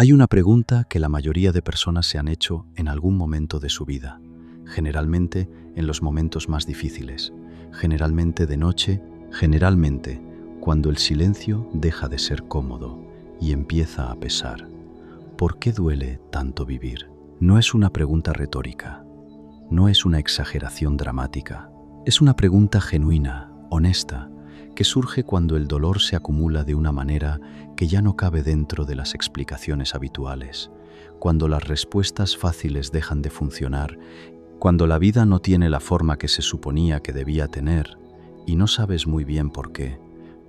Hay una pregunta que la mayoría de personas se han hecho en algún momento de su vida, generalmente en los momentos más difíciles, generalmente de noche, generalmente cuando el silencio deja de ser cómodo y empieza a pesar. ¿Por qué duele tanto vivir? No es una pregunta retórica, no es una exageración dramática, es una pregunta genuina, honesta, que surge cuando el dolor se acumula de una manera que ya no cabe dentro de las explicaciones habituales, cuando las respuestas fáciles dejan de funcionar, cuando la vida no tiene la forma que se suponía que debía tener y no sabes muy bien por qué.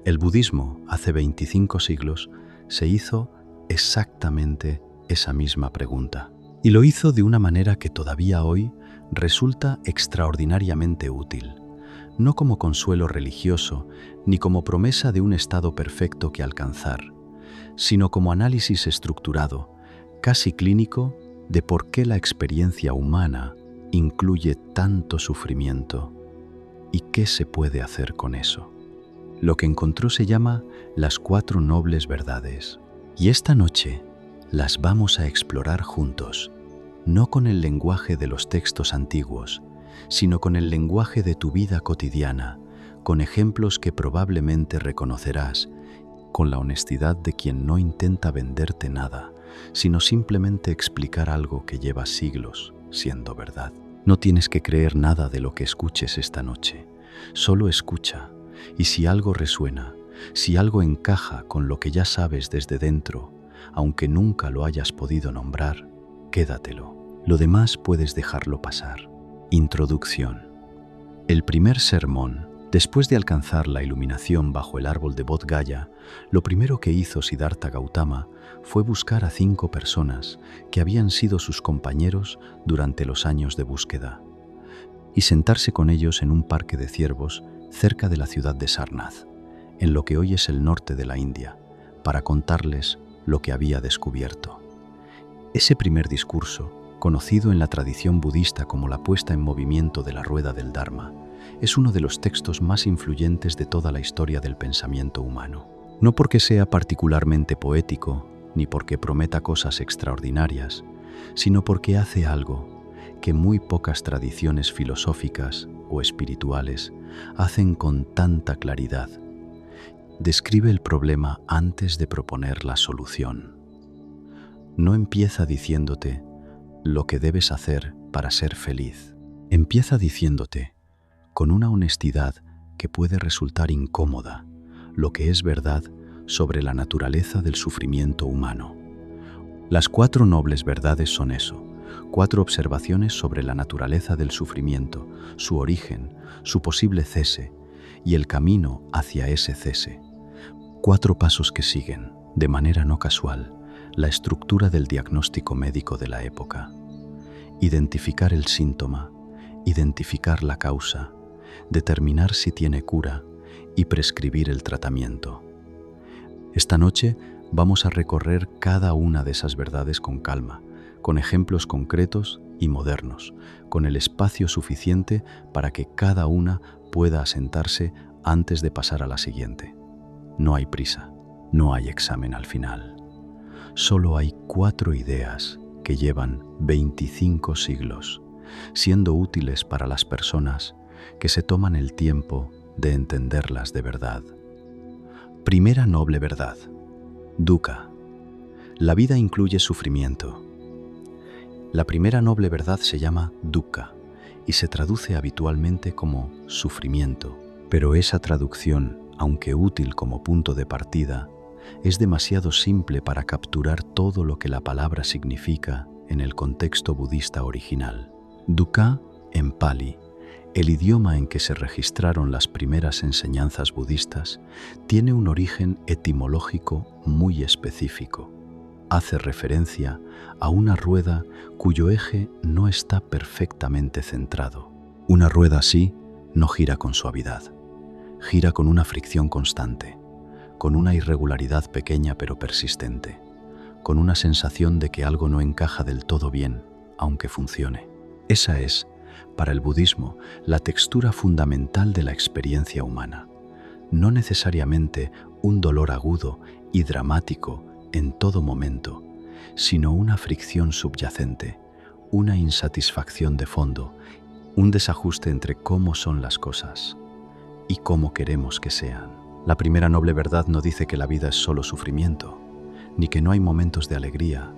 El budismo, hace 25 siglos, se hizo exactamente esa misma pregunta. Y lo hizo de una manera que todavía hoy resulta extraordinariamente útil, no como consuelo religioso ni como promesa de un estado perfecto que alcanzar, sino como análisis estructurado, casi clínico, de por qué la experiencia humana incluye tanto sufrimiento y qué se puede hacer con eso. Lo que encontró se llama las 4 nobles verdades, y esta noche las vamos a explorar juntos, no con el lenguaje de los textos antiguos, sino con el lenguaje de tu vida cotidiana, con ejemplos que probablemente reconocerás, con la honestidad de quien no intenta venderte nada, sino simplemente explicar algo que lleva siglos siendo verdad. No tienes que creer nada de lo que escuches esta noche, solo escucha, y si algo resuena, si algo encaja con lo que ya sabes desde dentro, aunque nunca lo hayas podido nombrar, quédatelo. Lo demás puedes dejarlo pasar. Introducción. El primer sermón, después de alcanzar la iluminación bajo el árbol de Bodh Gaya, lo primero que hizo Siddhartha Gautama fue buscar a 5 personas que habían sido sus compañeros durante los años de búsqueda y sentarse con ellos en un parque de ciervos cerca de la ciudad de Sarnath, en lo que hoy es el norte de la India, para contarles lo que había descubierto. Ese primer discurso, conocido en la tradición budista como la puesta en movimiento de la rueda del Dharma, es uno de los textos más influyentes de toda la historia del pensamiento humano. No porque sea particularmente poético, ni porque prometa cosas extraordinarias, sino porque hace algo que muy pocas tradiciones filosóficas o espirituales hacen con tanta claridad. Describe el problema antes de proponer la solución. No empieza diciéndote lo que debes hacer para ser feliz. Empieza diciéndote, con una honestidad que puede resultar incómoda, lo que es verdad sobre la naturaleza del sufrimiento humano. Las 4 nobles verdades son eso, 4 observaciones sobre la naturaleza del sufrimiento, su origen, su posible cese y el camino hacia ese cese. 4 pasos que siguen, de manera no casual, la estructura del diagnóstico médico de la época. Identificar el síntoma, identificar la causa, determinar si tiene cura y prescribir el tratamiento. Esta noche vamos a recorrer cada una de esas verdades con calma, con ejemplos concretos y modernos, con el espacio suficiente para que cada una pueda asentarse antes de pasar a la siguiente. No hay prisa, no hay examen al final. Solo hay 4 ideas que llevan 25 siglos, siendo útiles para las personas que se toman el tiempo de entenderlas de verdad. Primera noble verdad. Dukkha. La vida incluye sufrimiento. La primera noble verdad se llama dukkha y se traduce habitualmente como sufrimiento, pero esa traducción, aunque útil como punto de partida, es demasiado simple para capturar todo lo que la palabra significa en el contexto budista original. Dukkha, en Pali, el idioma en que se registraron las primeras enseñanzas budistas, tiene un origen etimológico muy específico. Hace referencia a una rueda cuyo eje no está perfectamente centrado. Una rueda así no gira con suavidad, gira con una fricción constante, con una irregularidad pequeña pero persistente, con una sensación de que algo no encaja del todo bien, aunque funcione. Esa es, para el budismo, la textura fundamental de la experiencia humana. No necesariamente un dolor agudo y dramático en todo momento, sino una fricción subyacente, una insatisfacción de fondo, un desajuste entre cómo son las cosas y cómo queremos que sean. La primera noble verdad no dice que la vida es solo sufrimiento, ni que no hay momentos de alegría,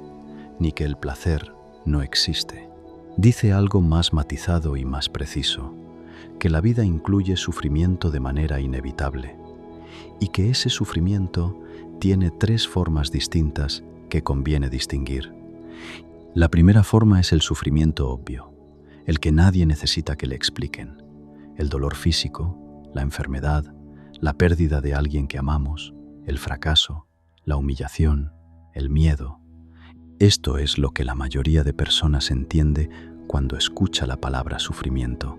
ni que el placer no existe. Dice algo más matizado y más preciso, que la vida incluye sufrimiento de manera inevitable, y que ese sufrimiento tiene tres formas distintas que conviene distinguir. La primera forma es el sufrimiento obvio, el que nadie necesita que le expliquen. El dolor físico, la enfermedad, la pérdida de alguien que amamos, el fracaso, la humillación, el miedo. Esto es lo que la mayoría de personas entiende cuando escucha la palabra sufrimiento,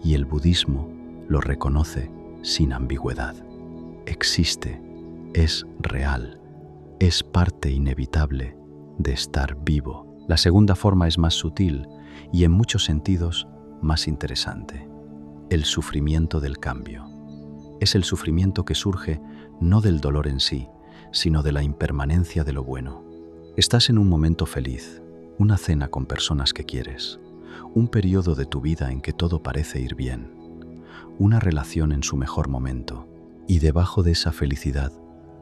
y el budismo lo reconoce sin ambigüedad. Existe, es real, es parte inevitable de estar vivo. La segunda forma es más sutil y en muchos sentidos más interesante. El sufrimiento del cambio. Es el sufrimiento que surge no del dolor en sí, sino de la impermanencia de lo bueno. Estás en un momento feliz, una cena con personas que quieres, un periodo de tu vida en que todo parece ir bien, una relación en su mejor momento, y debajo de esa felicidad,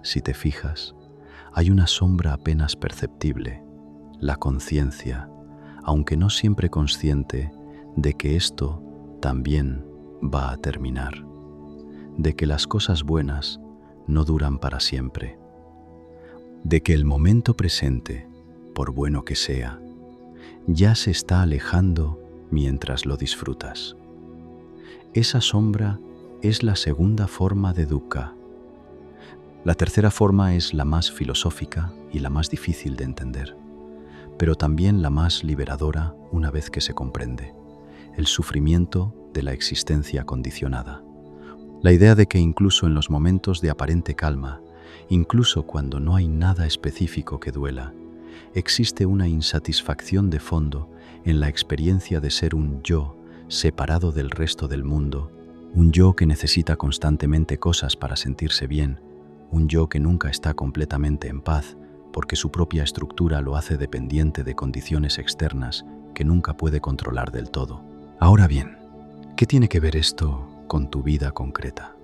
si te fijas, hay una sombra apenas perceptible, la conciencia, aunque no siempre consciente, de que esto también va a terminar, de que las cosas buenas no duran para siempre, de que el momento presente, por bueno que sea, ya se está alejando mientras lo disfrutas. Esa sombra es la segunda forma de dukkha. La tercera forma es la más filosófica y la más difícil de entender, pero también la más liberadora una vez que se comprende: el sufrimiento de la existencia condicionada. La idea de que incluso en los momentos de aparente calma, incluso cuando no hay nada específico que duela, existe una insatisfacción de fondo en la experiencia de ser un yo separado del resto del mundo, un yo que necesita constantemente cosas para sentirse bien, un yo que nunca está completamente en paz porque su propia estructura lo hace dependiente de condiciones externas que nunca puede controlar del todo. Ahora bien, ¿qué tiene que ver esto con tu vida concreta?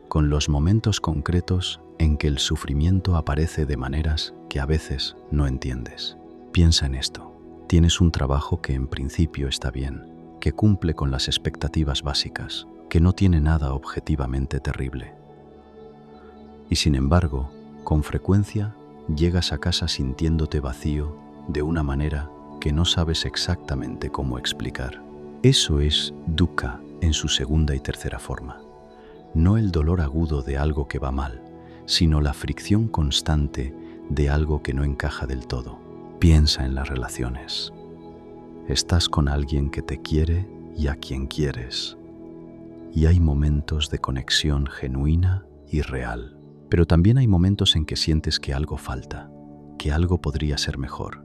Con los momentos concretos en que el sufrimiento aparece de maneras que a veces no entiendes. Piensa en esto. Tienes un trabajo que en principio está bien, que cumple con las expectativas básicas, que no tiene nada objetivamente terrible. Y sin embargo, con frecuencia llegas a casa sintiéndote vacío de una manera que no sabes exactamente cómo explicar. Eso es dukkha en su segunda y tercera forma. No el dolor agudo de algo que va mal, sino la fricción constante de algo que no encaja del todo. Piensa en las relaciones. Estás con alguien que te quiere y a quien quieres, y hay momentos de conexión genuina y real. Pero también hay momentos en que sientes que algo falta, que algo podría ser mejor,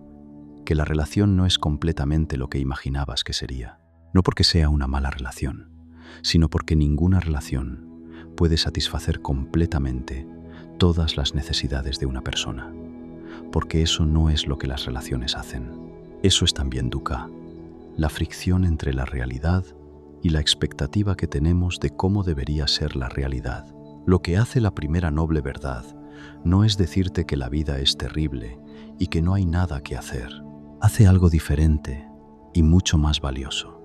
que la relación no es completamente lo que imaginabas que sería. No porque sea una mala relación, sino porque ninguna relación puede satisfacer completamente todas las necesidades de una persona, porque eso no es lo que las relaciones hacen. Eso es también dukkha, la fricción entre la realidad y la expectativa que tenemos de cómo debería ser la realidad. Lo que hace la primera noble verdad no es decirte que la vida es terrible y que no hay nada que hacer. Hace algo diferente y mucho más valioso.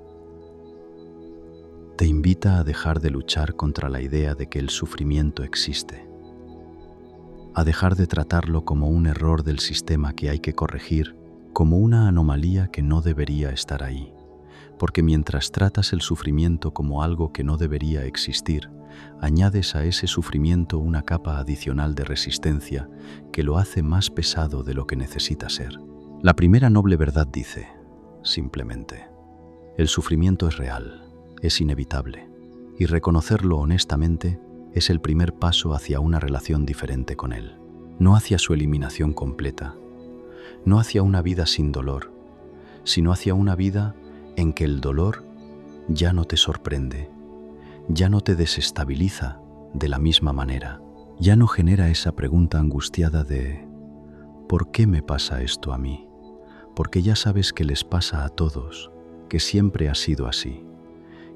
Te invita a dejar de luchar contra la idea de que el sufrimiento existe, a dejar de tratarlo como un error del sistema que hay que corregir, como una anomalía que no debería estar ahí, porque mientras tratas el sufrimiento como algo que no debería existir, añades a ese sufrimiento una capa adicional de resistencia que lo hace más pesado de lo que necesita ser. La primera noble verdad dice, simplemente, el sufrimiento es real, es inevitable, y reconocerlo honestamente es el primer paso hacia una relación diferente con él, no hacia su eliminación completa, no hacia una vida sin dolor, sino hacia una vida en que el dolor ya no te sorprende, ya no te desestabiliza de la misma manera, ya no genera esa pregunta angustiada de ¿por qué me pasa esto a mí? Porque ya sabes que les pasa a todos, que siempre ha sido así,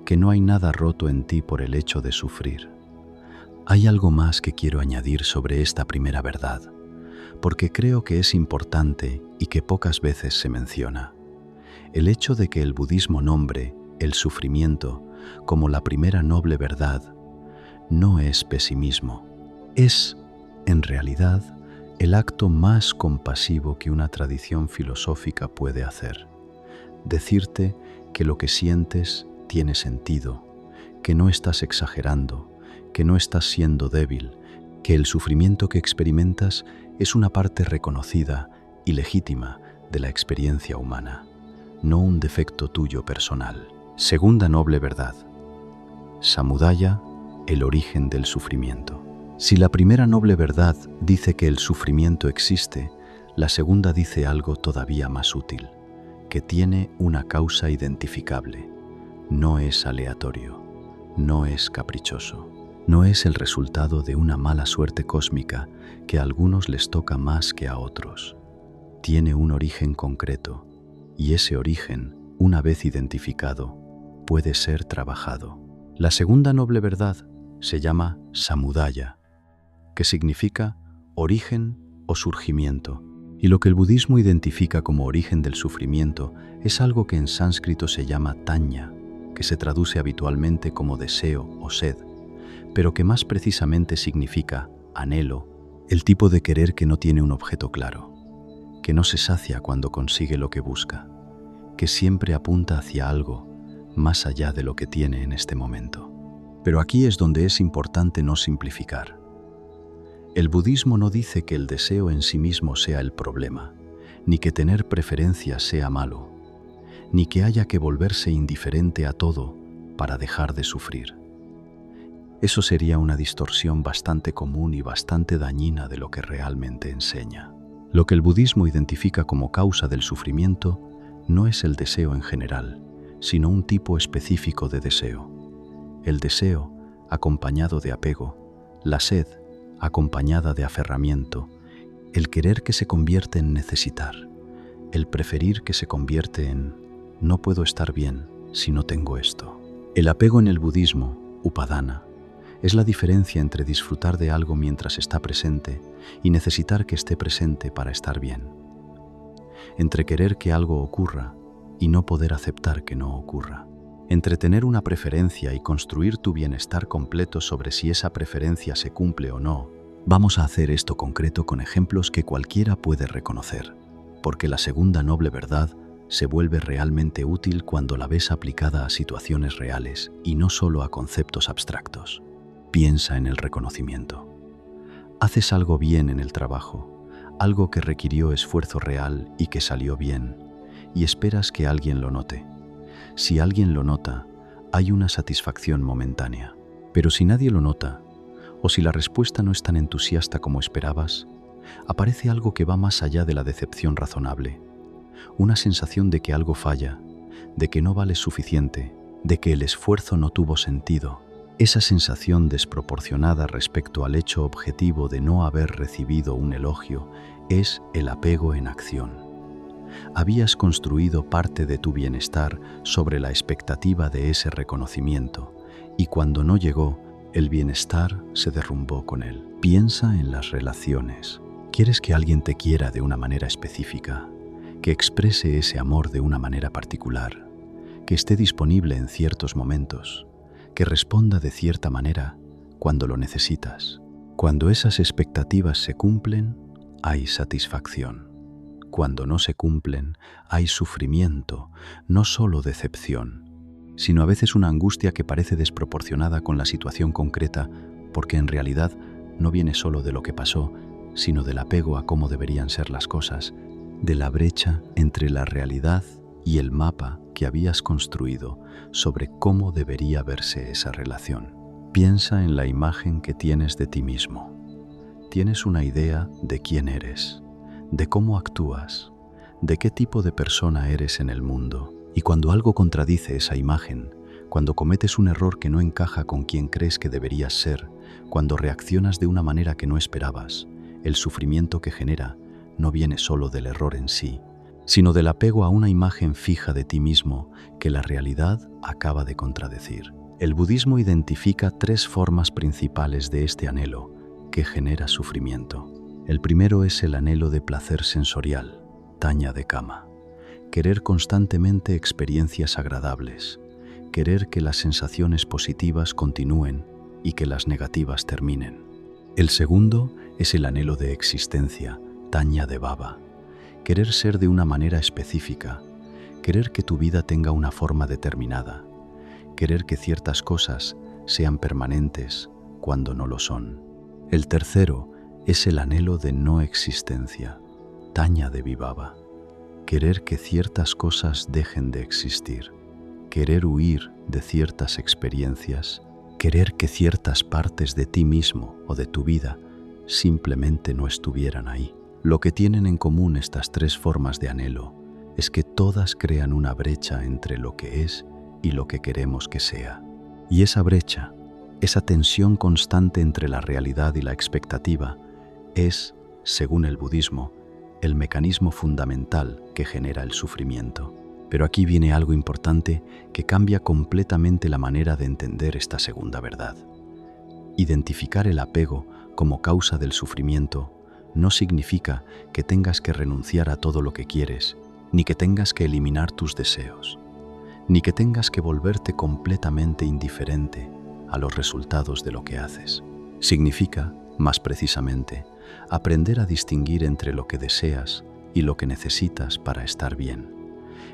que no hay nada roto en ti por el hecho de sufrir. Hay algo más que quiero añadir sobre esta primera verdad, porque creo que es importante y que pocas veces se menciona. El hecho de que el budismo nombre el sufrimiento como la primera noble verdad no es pesimismo, es, en realidad, el acto más compasivo que una tradición filosófica puede hacer. Decirte que lo que sientes tiene sentido, que no estás exagerando, que no estás siendo débil, que el sufrimiento que experimentas es una parte reconocida y legítima de la experiencia humana, no un defecto tuyo personal. Segunda noble verdad. Samudaya, el origen del sufrimiento. Si la primera noble verdad dice que el sufrimiento existe, la segunda dice algo todavía más útil, que tiene una causa identificable. No es aleatorio, no es caprichoso, no es el resultado de una mala suerte cósmica que a algunos les toca más que a otros. Tiene un origen concreto, y ese origen, una vez identificado, puede ser trabajado. La segunda noble verdad se llama Samudaya, que significa origen o surgimiento, y lo que el budismo identifica como origen del sufrimiento es algo que en sánscrito se llama taña, que se traduce habitualmente como deseo o sed, pero que más precisamente significa anhelo, el tipo de querer que no tiene un objeto claro, que no se sacia cuando consigue lo que busca, que siempre apunta hacia algo más allá de lo que tiene en este momento. Pero aquí es donde es importante no simplificar. El budismo no dice que el deseo en sí mismo sea el problema, ni que tener preferencias sea malo, ni que haya que volverse indiferente a todo para dejar de sufrir. Eso sería una distorsión bastante común y bastante dañina de lo que realmente enseña. Lo que el budismo identifica como causa del sufrimiento no es el deseo en general, sino un tipo específico de deseo. El deseo, acompañado de apego, la sed, acompañada de aferramiento, el querer que se convierte en necesitar, el preferir que se convierte en no puedo estar bien si no tengo esto. El apego en el budismo, upadana, es la diferencia entre disfrutar de algo mientras está presente y necesitar que esté presente para estar bien. Entre querer que algo ocurra y no poder aceptar que no ocurra. Entre tener una preferencia y construir tu bienestar completo sobre si esa preferencia se cumple o no. Vamos a hacer esto concreto con ejemplos que cualquiera puede reconocer, porque la segunda noble verdad se vuelve realmente útil cuando la ves aplicada a situaciones reales y no solo a conceptos abstractos. Piensa en el reconocimiento. Haces algo bien en el trabajo, algo que requirió esfuerzo real y que salió bien, y esperas que alguien lo note. Si alguien lo nota, hay una satisfacción momentánea. Pero si nadie lo nota, o si la respuesta no es tan entusiasta como esperabas, aparece algo que va más allá de la decepción razonable. Una sensación de que algo falla, de que no vales suficiente, de que el esfuerzo no tuvo sentido. Esa sensación desproporcionada respecto al hecho objetivo de no haber recibido un elogio es el apego en acción. Habías construido parte de tu bienestar sobre la expectativa de ese reconocimiento, y cuando no llegó, el bienestar se derrumbó con él. Piensa en las relaciones. ¿Quieres que alguien te quiera de una manera específica? Que exprese ese amor de una manera particular, que esté disponible en ciertos momentos, que responda de cierta manera cuando lo necesitas. Cuando esas expectativas se cumplen, hay satisfacción. Cuando no se cumplen, hay sufrimiento, no solo decepción, sino a veces una angustia que parece desproporcionada con la situación concreta, porque en realidad no viene solo de lo que pasó, sino del apego a cómo deberían ser las cosas, de la brecha entre la realidad y el mapa que habías construido sobre cómo debería verse esa relación. Piensa en la imagen que tienes de ti mismo. Tienes una idea de quién eres, de cómo actúas, de qué tipo de persona eres en el mundo. Y cuando algo contradice esa imagen, cuando cometes un error que no encaja con quien crees que deberías ser, cuando reaccionas de una manera que no esperabas, el sufrimiento que genera no viene solo del error en sí, sino del apego a una imagen fija de ti mismo que la realidad acaba de contradecir. El budismo identifica tres formas principales de este anhelo que genera sufrimiento. El primero es el anhelo de placer sensorial, taña de kama. Querer constantemente experiencias agradables, querer que las sensaciones positivas continúen y que las negativas terminen. El segundo es el anhelo de existencia, taña de baba. Querer ser de una manera específica, querer que tu vida tenga una forma determinada, querer que ciertas cosas sean permanentes cuando no lo son. El tercero es el anhelo de no existencia, taña de vibhava. Querer que ciertas cosas dejen de existir, querer huir de ciertas experiencias, querer que ciertas partes de ti mismo o de tu vida simplemente no estuvieran ahí. Lo que tienen en común estas tres formas de anhelo es que todas crean una brecha entre lo que es y lo que queremos que sea. Y esa brecha, esa tensión constante entre la realidad y la expectativa, es, según el budismo, el mecanismo fundamental que genera el sufrimiento. Pero aquí viene algo importante que cambia completamente la manera de entender esta segunda verdad. Identificar el apego como causa del sufrimiento no significa que tengas que renunciar a todo lo que quieres, ni que tengas que eliminar tus deseos, ni que tengas que volverte completamente indiferente a los resultados de lo que haces. Significa, más precisamente, aprender a distinguir entre lo que deseas y lo que necesitas para estar bien,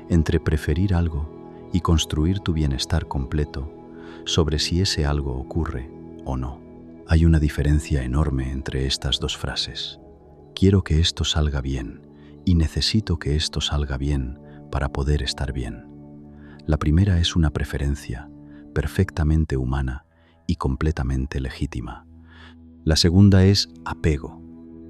entre preferir algo y construir tu bienestar completo sobre si ese algo ocurre o no. Hay una diferencia enorme entre estas dos frases. Quiero que esto salga bien y necesito que esto salga bien para poder estar bien. La primera es una preferencia perfectamente humana y completamente legítima. La segunda es apego.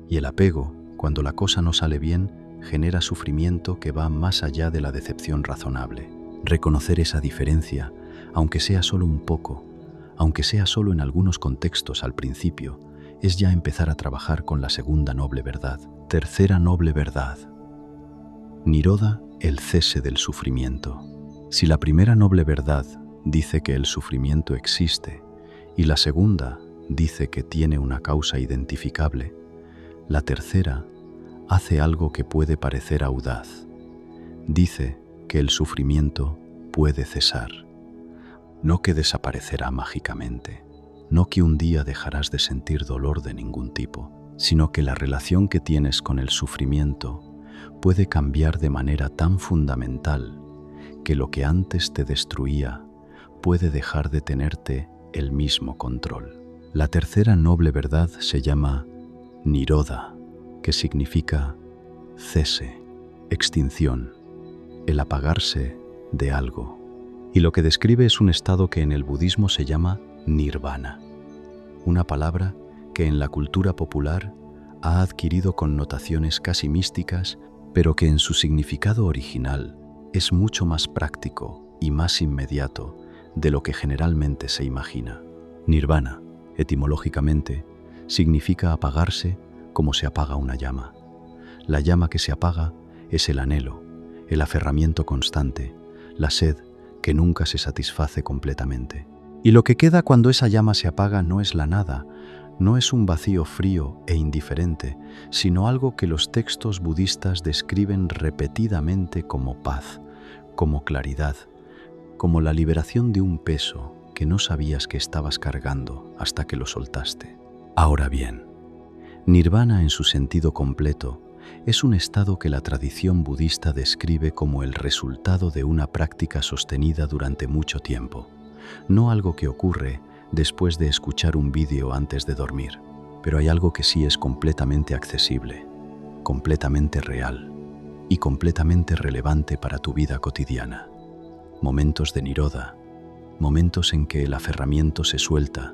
Y el apego, cuando la cosa no sale bien, genera sufrimiento que va más allá de la decepción razonable. Reconocer esa diferencia, aunque sea solo un poco, aunque sea solo en algunos contextos al principio, es ya empezar a trabajar con la segunda noble verdad. Tercera noble verdad. Nirodha, el cese del sufrimiento. Si la primera noble verdad dice que el sufrimiento existe y la segunda dice que tiene una causa identificable, la tercera hace algo que puede parecer audaz. Dice que el sufrimiento puede cesar, no que desaparecerá mágicamente, no que un día dejarás de sentir dolor de ningún tipo, sino que la relación que tienes con el sufrimiento puede cambiar de manera tan fundamental que lo que antes te destruía puede dejar de tenerte el mismo control. La tercera noble verdad se llama Nirodha, que significa cese, extinción, el apagarse de algo. Y lo que describe es un estado que en el budismo se llama nirvana, una palabra que en la cultura popular ha adquirido connotaciones casi místicas, pero que en su significado original es mucho más práctico y más inmediato de lo que generalmente se imagina. Nirvana, etimológicamente, significa apagarse como se apaga una llama. La llama que se apaga es el anhelo, el aferramiento constante, la sed que nunca se satisface completamente. Y lo que queda cuando esa llama se apaga no es la nada, no es un vacío frío e indiferente, sino algo que los textos budistas describen repetidamente como paz, como claridad, como la liberación de un peso que no sabías que estabas cargando hasta que lo soltaste. Ahora bien, nirvana en su sentido completo es un estado que la tradición budista describe como el resultado de una práctica sostenida durante mucho tiempo, no algo que ocurre después de escuchar un vídeo antes de dormir. Pero hay algo que sí es completamente accesible, completamente real y completamente relevante para tu vida cotidiana. Momentos de nirodha, momentos en que el aferramiento se suelta,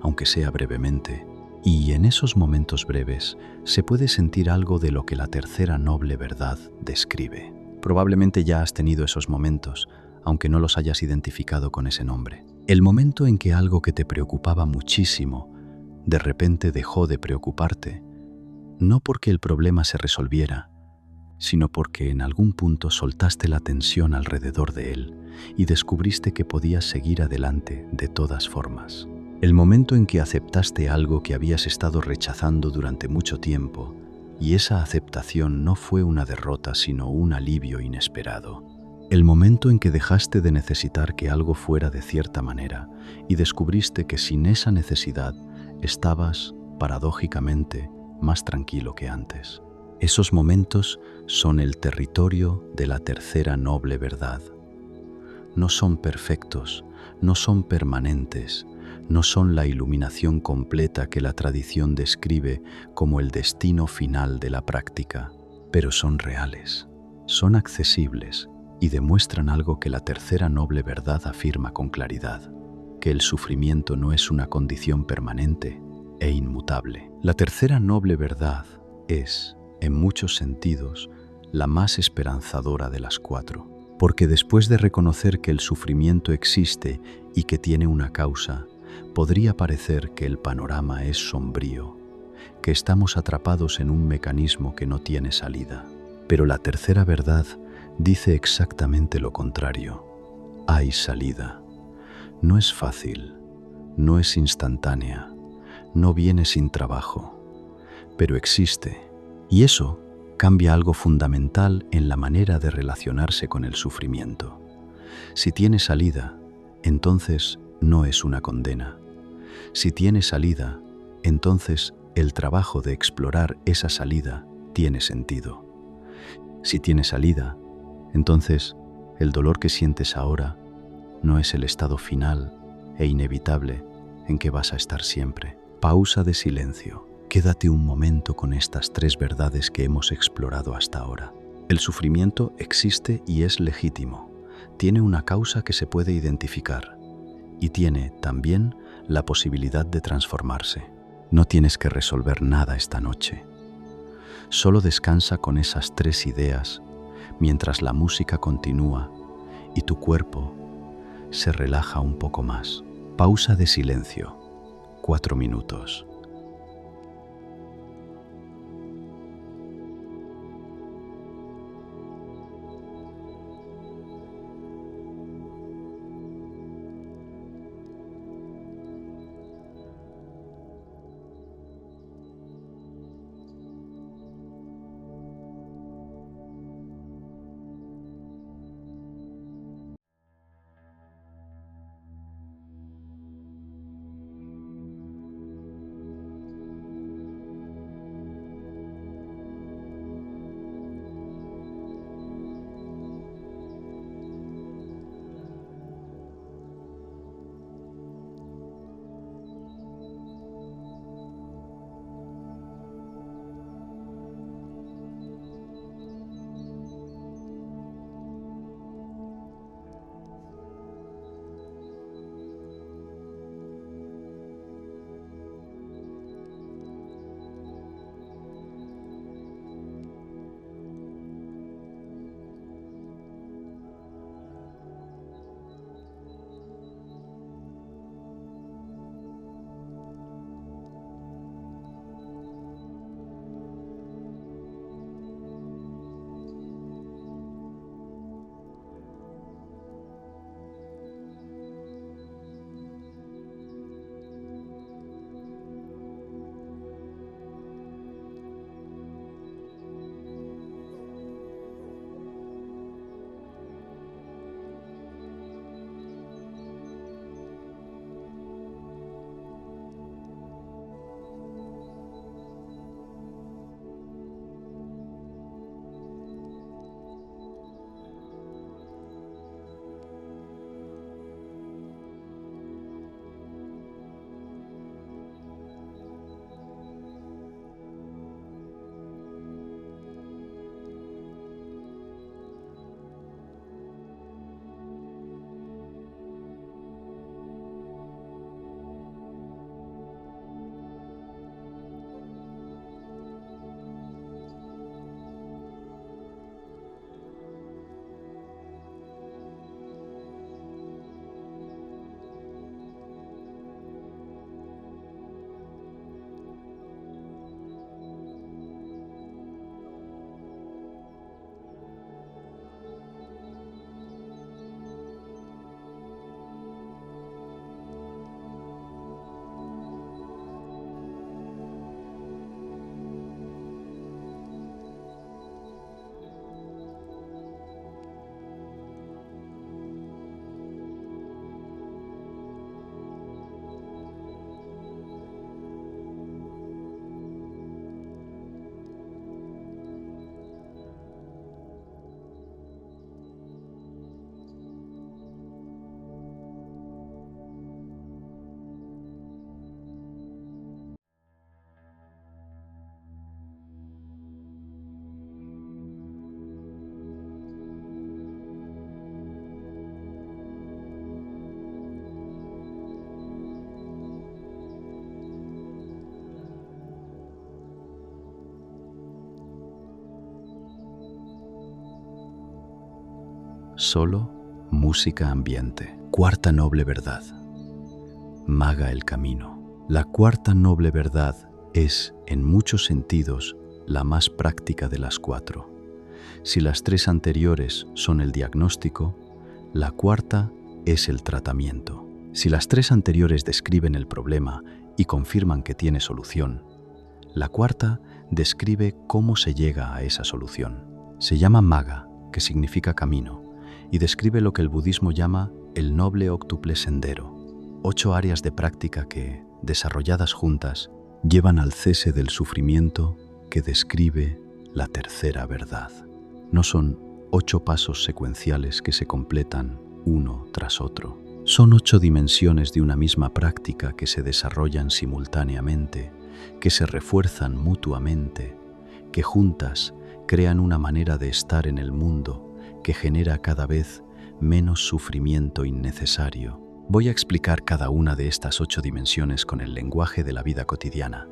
aunque sea brevemente, y en esos momentos breves se puede sentir algo de lo que la tercera noble verdad describe. Probablemente ya has tenido esos momentos, aunque no los hayas identificado con ese nombre. El momento en que algo que te preocupaba muchísimo de repente dejó de preocuparte no porque el problema se resolviera, sino porque en algún punto soltaste la tensión alrededor de él y descubriste que podías seguir adelante de todas formas. El momento en que aceptaste algo que habías estado rechazando durante mucho tiempo, y esa aceptación no fue una derrota sino un alivio inesperado. El momento en que dejaste de necesitar que algo fuera de cierta manera y descubriste que sin esa necesidad estabas, paradójicamente, más tranquilo que antes. Esos momentos son el territorio de la tercera noble verdad. No son perfectos, no son permanentes, no son la iluminación completa que la tradición describe como el destino final de la práctica, pero son reales, son accesibles y demuestran algo que la tercera noble verdad afirma con claridad, que el sufrimiento no es una condición permanente e inmutable. La tercera noble verdad es, en muchos sentidos, la más esperanzadora de las cuatro, porque después de reconocer que el sufrimiento existe y que tiene una causa, podría parecer que el panorama es sombrío, que estamos atrapados en un mecanismo que no tiene salida. Pero la tercera verdad dice exactamente lo contrario. Hay salida. No es fácil, no es instantánea, no viene sin trabajo, pero existe. Y eso cambia algo fundamental en la manera de relacionarse con el sufrimiento. Si tiene salida, entonces no es una condena. Si tiene salida, entonces el trabajo de explorar esa salida tiene sentido. Si tiene salida, entonces el dolor que sientes ahora no es el estado final e inevitable en que vas a estar siempre. Pausa de silencio. Quédate un momento con estas tres verdades que hemos explorado hasta ahora. El sufrimiento existe y es legítimo. Tiene una causa que se puede identificar y tiene también la posibilidad de transformarse. No tienes que resolver nada esta noche. Solo descansa con esas tres ideas mientras la música continúa y tu cuerpo se relaja un poco más. Pausa de silencio. 4 minutos. solo música ambiente. Cuarta noble verdad. Maga el camino. La cuarta noble verdad es, en muchos sentidos, la más práctica de las cuatro. Si las tres anteriores son el diagnóstico, la cuarta es el tratamiento. Si las tres anteriores describen el problema y confirman que tiene solución, la cuarta describe cómo se llega a esa solución. Se llama Maga, que significa camino, y describe lo que el budismo llama el noble óctuple sendero, 8 áreas de práctica que, desarrolladas juntas, llevan al cese del sufrimiento que describe la tercera verdad. No son 8 pasos secuenciales que se completan uno tras otro. Son 8 dimensiones de una misma práctica que se desarrollan simultáneamente, que se refuerzan mutuamente, que juntas crean una manera de estar en el mundo que genera cada vez menos sufrimiento innecesario. Voy a explicar cada una de estas 8 dimensiones con el lenguaje de la vida cotidiana,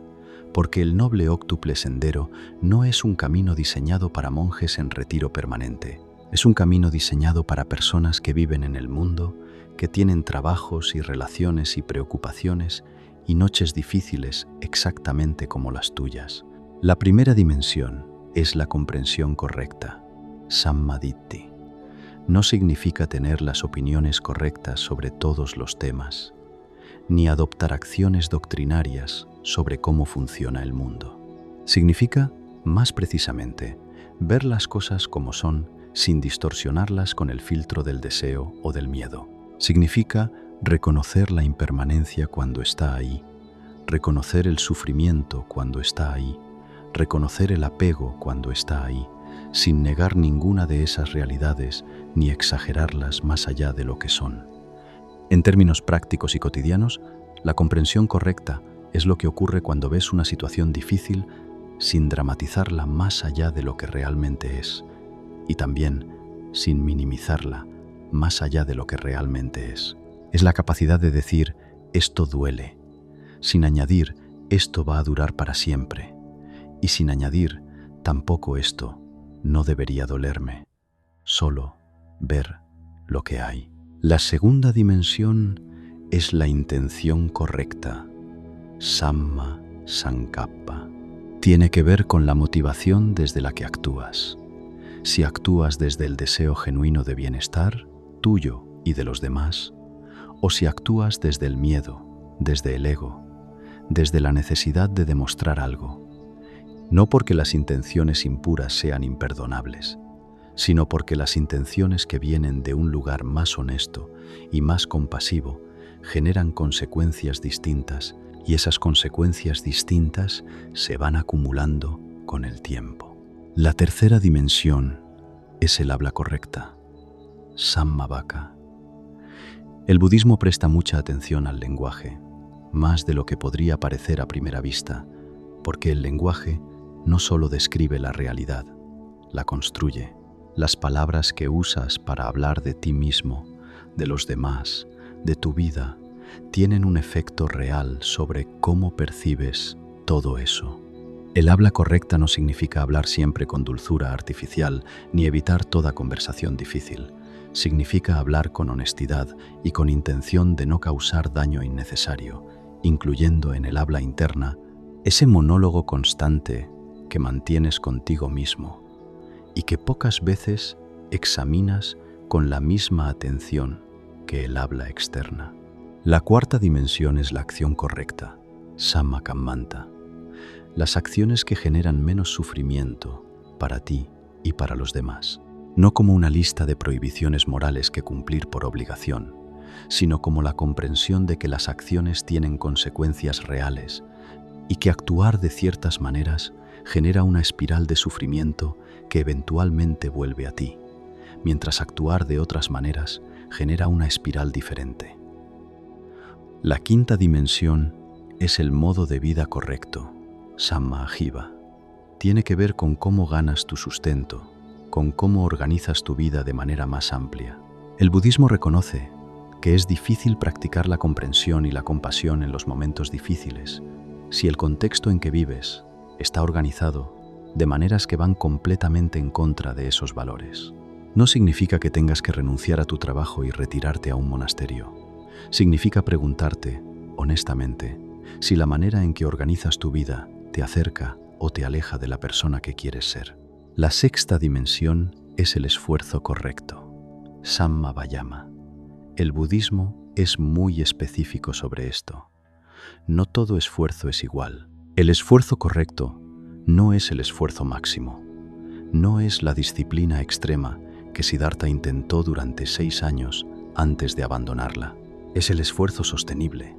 porque el noble óctuple sendero no es un camino diseñado para monjes en retiro permanente. Es un camino diseñado para personas que viven en el mundo, que tienen trabajos y relaciones y preocupaciones y noches difíciles exactamente como las tuyas. La primera dimensión es la comprensión correcta, Sammaditthi. No significa tener las opiniones correctas sobre todos los temas, ni adoptar acciones doctrinarias sobre cómo funciona el mundo. Significa, más precisamente, ver las cosas como son sin distorsionarlas con el filtro del deseo o del miedo. Significa reconocer la impermanencia cuando está ahí, reconocer el sufrimiento cuando está ahí, reconocer el apego cuando está ahí, sin negar ninguna de esas realidades ni exagerarlas más allá de lo que son. En términos prácticos y cotidianos, la comprensión correcta es lo que ocurre cuando ves una situación difícil sin dramatizarla más allá de lo que realmente es, y también sin minimizarla más allá de lo que realmente es. Es la capacidad de decir, esto duele, sin añadir, esto va a durar para siempre, y sin añadir, tampoco esto no debería dolerme, solo ver lo que hay. La segunda dimensión es la intención correcta, Samma Sankappa. Tiene que ver con la motivación desde la que actúas. Si actúas desde el deseo genuino de bienestar, tuyo y de los demás, o si actúas desde el miedo, desde el ego, desde la necesidad de demostrar algo, no porque las intenciones impuras sean imperdonables, sino porque las intenciones que vienen de un lugar más honesto y más compasivo generan consecuencias distintas, y esas consecuencias distintas se van acumulando con el tiempo. La tercera dimensión es el habla correcta, Sammavaka. El budismo presta mucha atención al lenguaje, más de lo que podría parecer a primera vista, porque el lenguaje no solo describe la realidad, la construye. Las palabras que usas para hablar de ti mismo, de los demás, de tu vida, tienen un efecto real sobre cómo percibes todo eso. El habla correcta no significa hablar siempre con dulzura artificial ni evitar toda conversación difícil. Significa hablar con honestidad y con intención de no causar daño innecesario, incluyendo en el habla interna ese monólogo constante que mantienes contigo mismo y que pocas veces examinas con la misma atención que el habla externa. La cuarta dimensión es la acción correcta, Sammakamanta. Las acciones que generan menos sufrimiento para ti y para los demás, no como una lista de prohibiciones morales que cumplir por obligación, sino como la comprensión de que las acciones tienen consecuencias reales y que actuar de ciertas maneras genera una espiral de sufrimiento que eventualmente vuelve a ti, mientras actuar de otras maneras genera una espiral diferente. La quinta dimensión es el modo de vida correcto, Sammajiva. Tiene que ver con cómo ganas tu sustento, con cómo organizas tu vida de manera más amplia. El budismo reconoce que es difícil practicar la comprensión y la compasión en los momentos difíciles si el contexto en que vives está organizado de maneras que van completamente en contra de esos valores. No significa que tengas que renunciar a tu trabajo y retirarte a un monasterio. Significa preguntarte, honestamente, si la manera en que organizas tu vida te acerca o te aleja de la persona que quieres ser. La sexta dimensión es el esfuerzo correcto. Samma Vayama. El budismo es muy específico sobre esto. No todo esfuerzo es igual. El esfuerzo correcto no es el esfuerzo máximo. No es la disciplina extrema que Siddhartha intentó durante 6 años antes de abandonarla. Es el esfuerzo sostenible,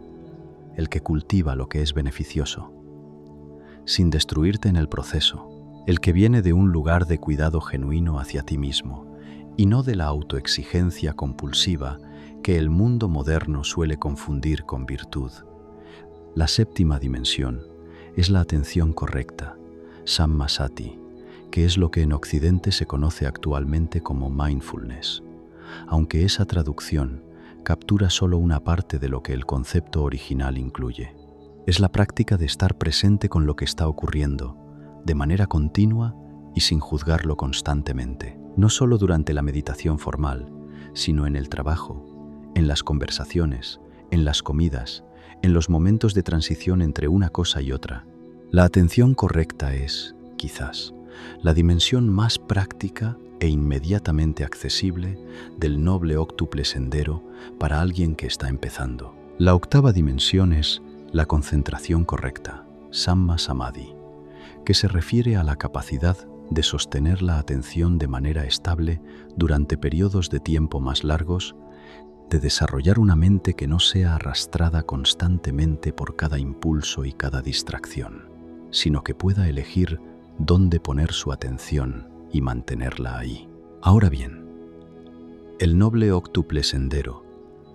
el que cultiva lo que es beneficioso, sin destruirte en el proceso, el que viene de un lugar de cuidado genuino hacia ti mismo y no de la autoexigencia compulsiva que el mundo moderno suele confundir con virtud. La séptima dimensión es la atención correcta, Sammasati, que es lo que en Occidente se conoce actualmente como mindfulness, aunque esa traducción captura solo una parte de lo que el concepto original incluye. Es la práctica de estar presente con lo que está ocurriendo, de manera continua y sin juzgarlo constantemente, no solo durante la meditación formal, sino en el trabajo, en las conversaciones, en las comidas, en los momentos de transición entre una cosa y otra. La atención correcta es, quizás, la dimensión más práctica e inmediatamente accesible del noble óctuple sendero para alguien que está empezando. La octava dimensión es la concentración correcta, Samma Samadhi, que se refiere a la capacidad de sostener la atención de manera estable durante periodos de tiempo más largos, de desarrollar una mente que no sea arrastrada constantemente por cada impulso y cada distracción, sino que pueda elegir dónde poner su atención y mantenerla ahí. Ahora bien, el noble óctuple sendero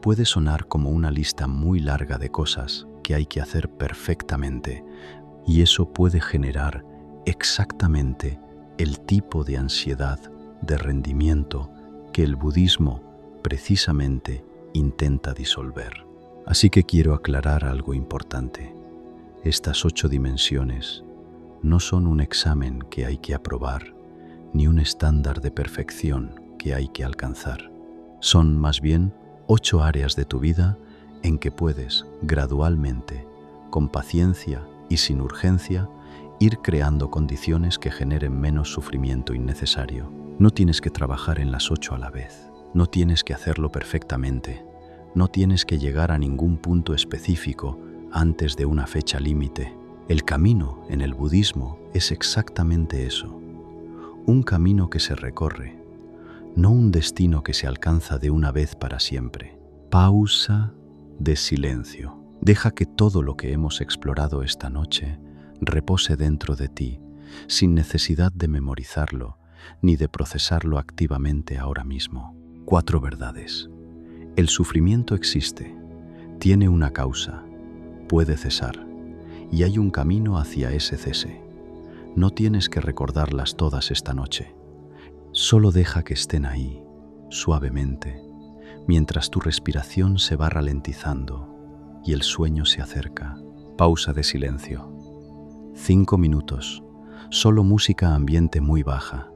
puede sonar como una lista muy larga de cosas que hay que hacer perfectamente, y eso puede generar exactamente el tipo de ansiedad de rendimiento que el budismo precisamente intenta disolver. Así que quiero aclarar algo importante. Estas 8 dimensiones no son un examen que hay que aprobar, ni un estándar de perfección que hay que alcanzar. Son más bien 8 áreas de tu vida en que puedes gradualmente, con paciencia y sin urgencia, ir creando condiciones que generen menos sufrimiento innecesario. No tienes que trabajar en las 8 a la vez. No tienes que hacerlo perfectamente. No tienes que llegar a ningún punto específico antes de una fecha límite. El camino en el budismo es exactamente eso. Un camino que se recorre, no un destino que se alcanza de una vez para siempre. Pausa de silencio. Deja que todo lo que hemos explorado esta noche repose dentro de ti, sin necesidad de memorizarlo ni de procesarlo activamente ahora mismo. 4 verdades. El sufrimiento existe, tiene una causa, puede cesar, y hay un camino hacia ese cese. No tienes que recordarlas todas esta noche. Solo deja que estén ahí, suavemente, mientras tu respiración se va ralentizando y el sueño se acerca. Pausa de silencio. 5 minutos, solo música ambiente muy baja.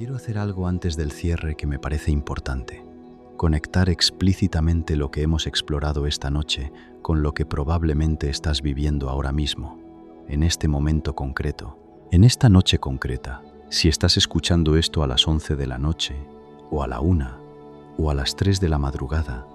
Quiero hacer algo antes del cierre que me parece importante. Conectar explícitamente lo que hemos explorado esta noche con lo que probablemente estás viviendo ahora mismo, en este momento concreto, en esta noche concreta. Si estás escuchando esto a las 11 de la noche, o a la 1, o a las 3 de la madrugada,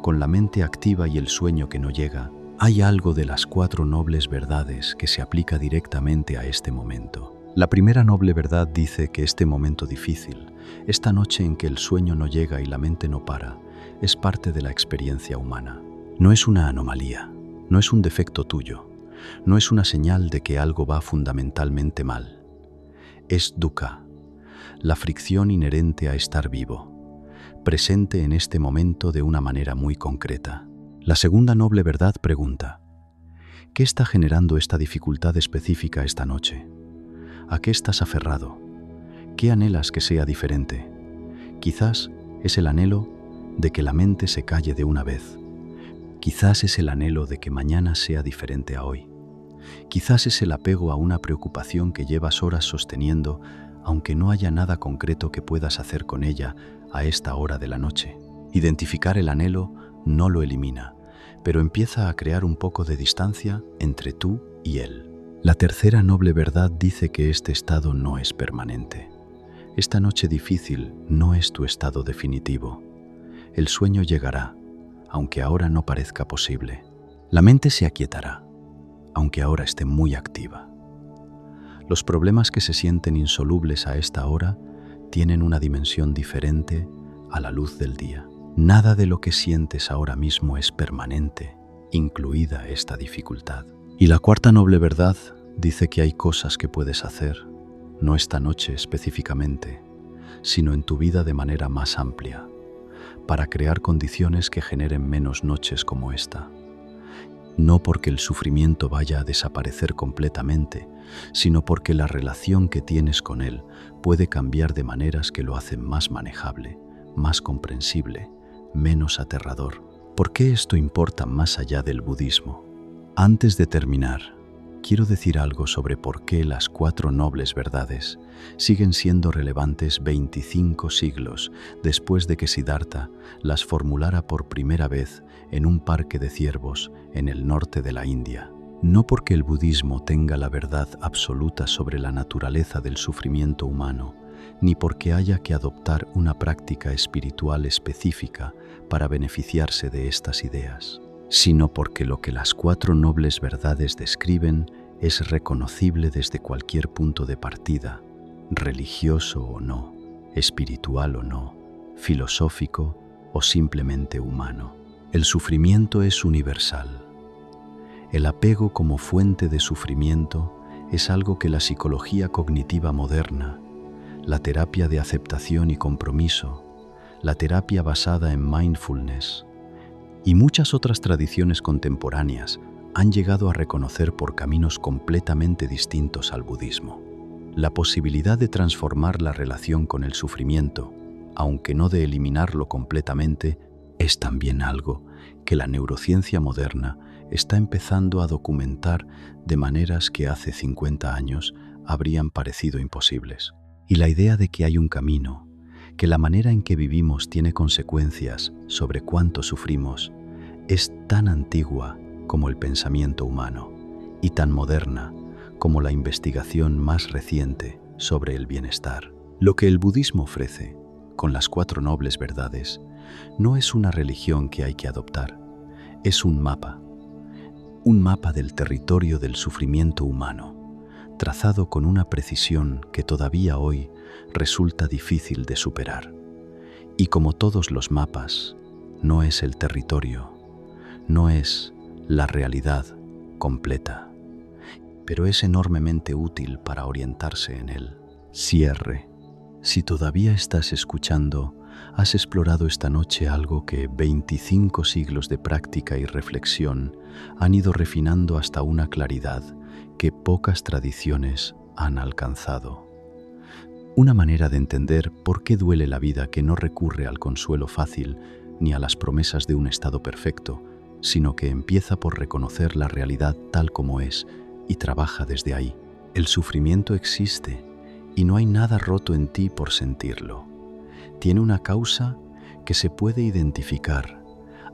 con la mente activa y el sueño que no llega, hay algo de las 4 nobles verdades que se aplica directamente a este momento. La primera noble verdad dice que este momento difícil, esta noche en que el sueño no llega y la mente no para, es parte de la experiencia humana. No es una anomalía, no es un defecto tuyo, no es una señal de que algo va fundamentalmente mal. Es dukkha, la fricción inherente a estar vivo, presente en este momento de una manera muy concreta. La segunda noble verdad pregunta: ¿qué está generando esta dificultad específica esta noche? ¿A qué estás aferrado? ¿Qué anhelas que sea diferente? Quizás es el anhelo de que la mente se calle de una vez. Quizás es el anhelo de que mañana sea diferente a hoy. Quizás es el apego a una preocupación que llevas horas sosteniendo, aunque no haya nada concreto que puedas hacer con ella a esta hora de la noche. Identificar el anhelo no lo elimina, pero empieza a crear un poco de distancia entre tú y él. La tercera noble verdad dice que este estado no es permanente. Esta noche difícil no es tu estado definitivo. El sueño llegará, aunque ahora no parezca posible. La mente se aquietará, aunque ahora esté muy activa. Los problemas que se sienten insolubles a esta hora tienen una dimensión diferente a la luz del día. Nada de lo que sientes ahora mismo es permanente, incluida esta dificultad. Y la cuarta noble verdad dice que hay cosas que puedes hacer, no esta noche específicamente, sino en tu vida de manera más amplia, para crear condiciones que generen menos noches como esta. No porque el sufrimiento vaya a desaparecer completamente, sino porque la relación que tienes con él puede cambiar de maneras que lo hacen más manejable, más comprensible, menos aterrador. ¿Por qué esto importa más allá del budismo? Antes de terminar, quiero decir algo sobre por qué las 4 nobles verdades siguen siendo relevantes 25 siglos después de que Siddhartha las formulara por primera vez en un parque de ciervos en el norte de la India. No porque el budismo tenga la verdad absoluta sobre la naturaleza del sufrimiento humano, ni porque haya que adoptar una práctica espiritual específica para beneficiarse de estas ideas, sino porque lo que las 4 nobles verdades describen es reconocible desde cualquier punto de partida, religioso o no, espiritual o no, filosófico o simplemente humano. El sufrimiento es universal. El apego como fuente de sufrimiento es algo que la psicología cognitiva moderna, la terapia de aceptación y compromiso, la terapia basada en mindfulness y muchas otras tradiciones contemporáneas han llegado a reconocer por caminos completamente distintos al budismo. La posibilidad de transformar la relación con el sufrimiento, aunque no de eliminarlo completamente, es también algo que la neurociencia moderna está empezando a documentar de maneras que hace 50 años habrían parecido imposibles. Y la idea de que hay un camino, que la manera en que vivimos tiene consecuencias sobre cuánto sufrimos, es tan antigua como el pensamiento humano y tan moderna como la investigación más reciente sobre el bienestar. Lo que el budismo ofrece, con las 4 nobles verdades, no es una religión que hay que adoptar, es un mapa del territorio del sufrimiento humano, trazado con una precisión que todavía hoy resulta difícil de superar. Y como todos los mapas, no es el territorio, no es la realidad completa, pero es enormemente útil para orientarse en él. Cierre. Si todavía estás escuchando, has explorado esta noche algo que 25 siglos de práctica y reflexión han ido refinando hasta una claridad que pocas tradiciones han alcanzado. Una manera de entender por qué duele la vida que no recurre al consuelo fácil ni a las promesas de un estado perfecto, sino que empieza por reconocer la realidad tal como es y trabaja desde ahí. El sufrimiento existe y no hay nada roto en ti por sentirlo. Tiene una causa que se puede identificar,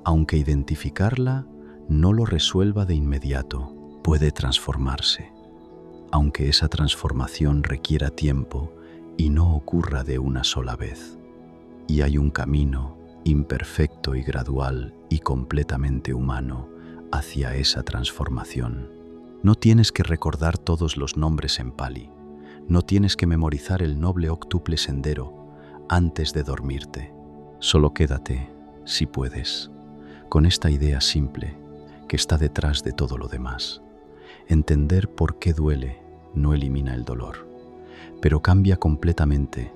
aunque identificarla no lo resuelva de inmediato, puede transformarse, aunque esa transformación requiera tiempo y no ocurra de una sola vez. Y hay un camino imperfecto y gradual y completamente humano hacia esa transformación. No tienes que recordar todos los nombres en Pali, no tienes que memorizar el noble octuple sendero antes de dormirte. Solo quédate, si puedes, con esta idea simple que está detrás de todo lo demás. Entender por qué duele no elimina el dolor, pero cambia completamente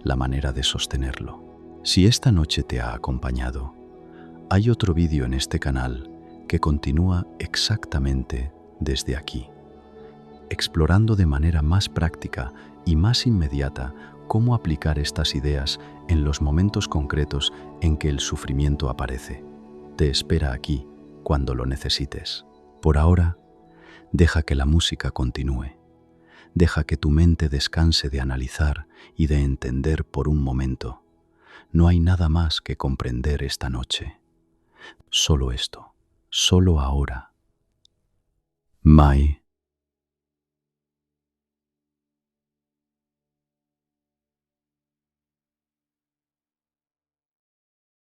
la manera de sostenerlo. Si esta noche te ha acompañado, hay otro vídeo en este canal que continúa exactamente desde aquí, explorando de manera más práctica y más inmediata cómo aplicar estas ideas en los momentos concretos en que el sufrimiento aparece. Te espera aquí cuando lo necesites. Por ahora, deja que la música continúe. Deja que tu mente descanse de analizar y de entender por un momento. No hay nada más que comprender esta noche. Solo esto, solo ahora. Mai.